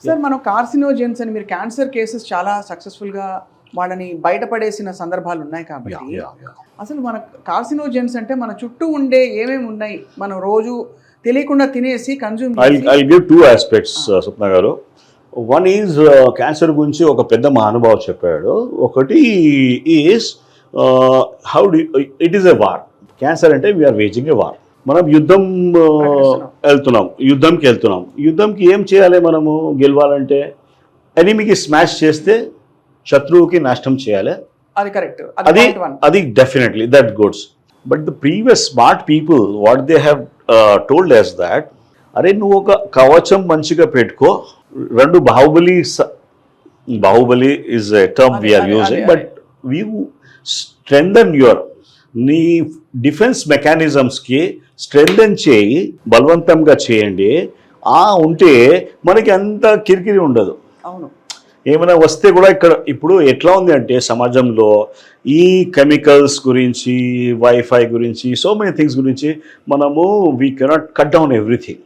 Sir మనం carcinogens అని మీరు క్యాన్సర్ కేసెస్ చాలా సక్సెస్ఫుల్గా వాళ్ళని బయటపడేసిన సందర్భాలు ఉన్నాయి కాబట్టి అసలు మన కార్సినోజెన్స్ అంటే మన చుట్టూ ఉండే ఏమేమి ఉన్నాయి మనం రోజు తెలియకుండా తినేసి consume I give two aspects Swapna గారు. వన్ ఈజ్ క్యాన్సర్ గురించి ఒక పెద్ద మహానుభావు చెప్పాడు. ఒకటి is how do it is a war. Cancer అంటే వీఆర్ వేజింగ్ ఎ వార్. మనం యుద్ధంకి వెళ్తున్నాం. యుద్ధంకి ఏం చేయాలి మనము గెలవాలంటే? ఎనిమికి స్మాష్ చేస్తే శత్రువుకి నాశనం చేయాలి. అది కరెక్ట్, అది definitely that goods. But the previous smart people what they have told us that, అరే నువ్వు ఒక కవచం మంచిగా పెట్టుకో. రెండు Baahubali is a term we are using, but we strengthen your నీ డిఫెన్స్ మెకానిజమ్స్కి స్ట్రెంథన్ చేయి, బలవంతంగా చేయండి. ఉంటే మనకి అంత కిరికిరి ఉండదు. అవును, ఏమైనా వస్తే కూడా ఇప్పుడు ఎట్లా ఉంది అంటే సమాజంలో ఈ కెమికల్స్ గురించి, వైఫై గురించి, సో మెనీ థింగ్స్ గురించి మనము we cannot cut down everything.